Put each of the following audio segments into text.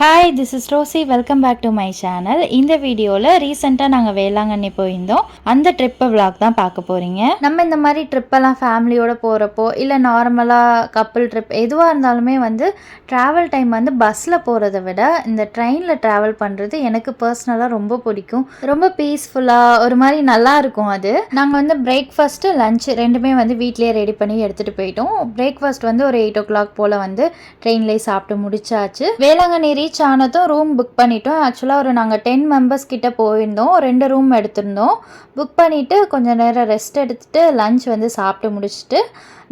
Hi, this is Rosie. Welcome back to my channel. இந்த வீடியோவில் ரீசெண்டாக நாங்கள் வேளாங்கண்ணி போயிருந்தோம். அந்த ட்ரிப்பு விளாக் தான் பார்க்க போகிறீங்க. நம்ம இந்த மாதிரி ட்ரிப்பெல்லாம் ஃபேமிலியோடு போகிறப்போ இல்லை நார்மலாக கப்புள் ட்ரிப் எதுவாக இருந்தாலுமே ட்ராவல் டைம் பஸ்ஸில் போகிறத விட இந்த ட்ரெயினில் ட்ராவல் பண்ணுறது எனக்கு பர்சனலாக ரொம்ப பிடிக்கும். ரொம்ப பீஸ்ஃபுல்லாக ஒரு மாதிரி நல்லா இருக்கும். அது நாங்கள் பிரேக்ஃபாஸ்ட்டு லஞ்சு ரெண்டுமே வீட்லேயே ரெடி பண்ணி எடுத்துகிட்டு போயிட்டோம். பிரேக்ஃபாஸ்ட் ஒரு 8 o'clock போல் ட்ரெயின்லேயே சாப்பிட்டு முடிச்சாச்சு. வேளாங்கண்ணி ரீச் ஆனதும் ரூம் புக் பண்ணிட்டோம். ஆக்சுவலாக நாங்கள் 10 மெம்பர்ஸ் கிட்ட போயிருந்தோம். 2 ரூம் எடுத்திருந்தோம். புக் பண்ணிவிட்டு கொஞ்சம் நேரம் ரெஸ்ட் எடுத்துகிட்டு லஞ்ச் சாப்பிட்டு முடிச்சுட்டு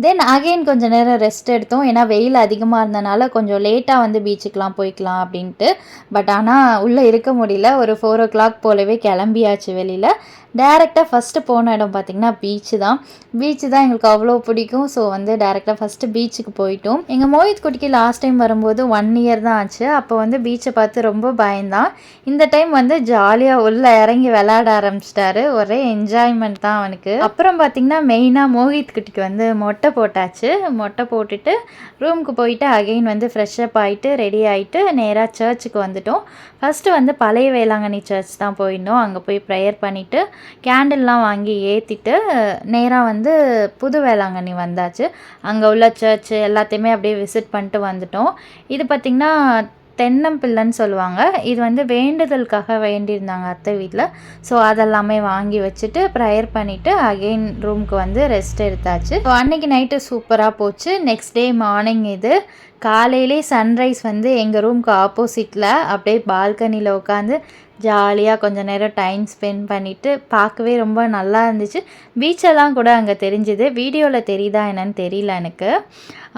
தென் அகெயின் கொஞ்சம் நேரம் ரெஸ்ட் எடுத்தோம். ஏன்னா வெயில் அதிகமாக இருந்தனால கொஞ்சம் லேட்டாக பீச்சுக்கெலாம் போய்க்கலாம் அப்படின்ட்டு. பட் ஆனால் உள்ளே இருக்க முடியல. ஒரு 4 o'clock போலவே கிளம்பியாச்சு வெளியில். டேரெக்டாக ஃபஸ்ட்டு போன இடம் பார்த்திங்கன்னா பீச்சு தான். பீச்சு தான் எங்களுக்கு அவ்வளோ பிடிக்கும். ஸோ டேரெக்டாக ஃபஸ்ட்டு பீச்சுக்கு போயிட்டோம். எங்கள் மோஹித் குட்டிக்கு லாஸ்ட் டைம் வரும்போது 1 year தான் ஆச்சு. அப்போ பீச்சை பார்த்து ரொம்ப பயந்தான். இந்த டைம் ஜாலியாக உள்ளே இறங்கி விளையாட ஆரம்பிச்சிட்டாரு. ஒரே என்ஜாய்மெண்ட் தான் அவனுக்கு. அப்புறம் பார்த்திங்கன்னா மெயினாக மோஹித் குட்டிக்கு மொட்டை போட்டாச்சு. மொட்டை போட்டுட்டு ரூமுக்கு போயிட்டு அகெயின் ஃப்ரெஷ்அப் ஆகிட்டு ரெடி ஆகிட்டு நேராக சர்ச்சுக்கு வந்துட்டோம். ஃபஸ்ட்டு பழைய வேளாங்கண்ணி சர்ச் தான் போயிருந்தோம். அங்கே போய் ப்ரேயர் பண்ணிவிட்டு கேண்டில்லாம் வாங்கி ஏற்றிட்டு நேராக புது வேளாங்கண்ணி வந்தாச்சு. அங்கே உள்ள சர்ச்சு எல்லாத்தையுமே அப்படியே விசிட் பண்ணிட்டு வந்துட்டோம். இது பார்த்திங்கன்னா தென்னம்பிள்ளைன்னு சொல்லுவாங்க. இது வேண்டுதலுக்காக வேண்டியிருந்தாங்க அத்தை வீட்டில். ஸோ அதெல்லாமே வாங்கி வச்சுட்டு ப்ரேயர் பண்ணிவிட்டு அகெயின் ரூமுக்கு ரெஸ்ட் எடுத்தாச்சு. ஸோ அன்றைக்கி நைட்டு சூப்பராக போச்சு. நெக்ஸ்ட் டே மார்னிங் இது காலையிலே சன்ரைஸ் எங்கள் ரூமுக்கு ஆப்போசிட்டில் அப்படியே பால்கனியில் உட்காந்து ஜாலியாக கொஞ்சம் நேரம் டைம் ஸ்பெண்ட் பண்ணிவிட்டு பார்க்கவே ரொம்ப நல்லா இருந்துச்சு. பீச்செல்லாம் கூட அங்கே தெரிஞ்சுது. வீடியோவில் தெரியுதா என்னன்னு தெரியல எனக்கு.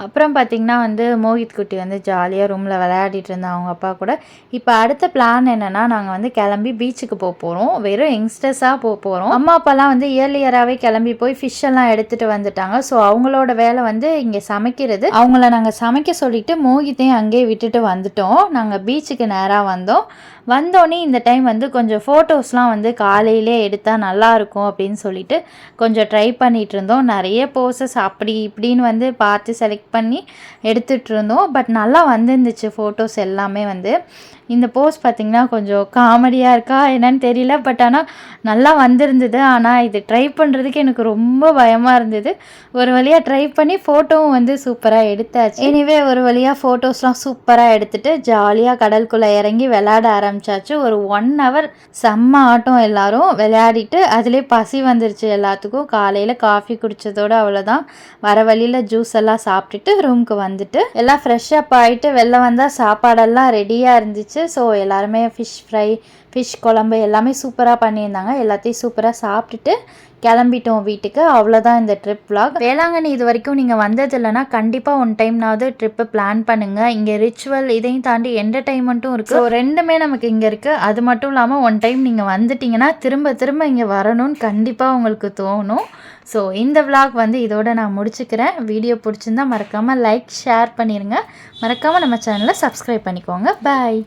அப்புறம் பார்த்திங்கன்னா மோஹித் குட்டி ஜாலியாக ரூமில் விளையாடிட்டு இருந்தான் அவங்க அப்பா கூட. இப்போ அடுத்த பிளான் என்னென்னா நாங்கள் கிளம்பி பீச்சுக்கு போகிறோம். வெறும் யங்ஸ்டர்ஸாக போகிறோம். அம்மா அப்பாலாம் இயர்லியராகவே கிளம்பி போய் ஃபிஷ் எல்லாம் எடுத்துகிட்டு வந்துட்டாங்க. ஸோ அவங்களோட வேலை இங்கே சமைக்கிறது. அவங்கள நாங்கள் சமைக்க சொல்லிவிட்டு மோஹித்தையும் அங்கேயே விட்டுட்டு வந்துட்டோம். நாங்கள் பீச்சுக்கு நேராக வந்தோடனே இந்த டைம் கொஞ்சம் ஃபோட்டோஸ்லாம் காலையிலே எடுத்தால் நல்லாயிருக்கும் அப்படின்னு சொல்லிட்டு கொஞ்சம் ட்ரை பண்ணிகிட்டு இருந்தோம். நிறைய போசஸ் அப்படி இப்படின்னு பார்த்து செலக்ட் பண்ணி எடுத்துகிட்டு இருந்தோம். பட் நல்லா வந்துருந்துச்சு ஃபோட்டோஸ் எல்லாமே. இந்த போஸ் பார்த்திங்கன்னா கொஞ்சம் காமெடியாக இருக்கா என்னன்னு தெரியல. பட் ஆனால் நல்லா வந்திருந்தது. ஆனால் இது ட்ரை பண்ணுறதுக்கு எனக்கு ரொம்ப பயமாக இருந்தது. ஒரு வழியாக ட்ரை பண்ணி ஃபோட்டோவும் சூப்பராக எடுத்தாச்சு. எனிவே ஒரு வழியாக ஃபோட்டோஸ்லாம் சூப்பராக எடுத்துகிட்டு ஜாலியாக கடலுக்குள்ளே இறங்கி விளையாட ஆரம்பித்தாச்சு. ஒரு 1 hour செம்ம ஆட்டம் எல்லோரும் விளையாடிட்டு அதிலே பசி வந்துருச்சு எல்லாத்துக்கும். காலையில் காஃபி குடித்ததோடு அவ்வளோதான். வர வழியில் ஜூஸ் எல்லாம் சாப்பிட்டுட்டு ரூமுக்கு வந்துட்டு எல்லாம் ஃப்ரெஷ்ஷப் ஆகிட்டு வெளில வந்தால் சாப்பாடெல்லாம் ரெடியாக இருந்துச்சு. ஸோ எல்லாருமே ஃபிஷ் ஃப்ரை ஃபிஷ் குழம்பு எல்லாமே சூப்பராக பண்ணியிருந்தாங்க. எல்லாத்தையும் சூப்பராக சாப்பிட்டுட்டு கிளம்பிட்டோம் வீட்டுக்கு. அவ்வளோதான் இந்த ட்ரிப் விளாக். வேளாங்கண்ணி இது வரைக்கும் நீங்கள் வந்தது இல்லைன்னா கண்டிப்பாக 1 டைம்னாவது ட்ரிப்பு பிளான் பண்ணுங்கள். இங்கே ரிச்சுவல் இதையும் தாண்டி என்டர்டைன்மெண்ட்டும் இருக்குது. ஸோ ரெண்டுமே நமக்கு இங்கே இருக்குது. அது மட்டும் இல்லாமல் 1 டைம் நீங்கள் வந்துட்டிங்கன்னா திரும்ப திரும்ப இங்கே வரணும்னு கண்டிப்பாக உங்களுக்கு தோணும். ஸோ இந்த விளாக் இதோட நான் முடிச்சுக்கிறேன். வீடியோ பிடிச்சிருந்தா மறக்காமல் லைக் ஷேர் பண்ணிடுங்க. மறக்காமல் நம்ம சேனலை சப்ஸ்கிரைப் பண்ணிக்கோங்க. பாய்.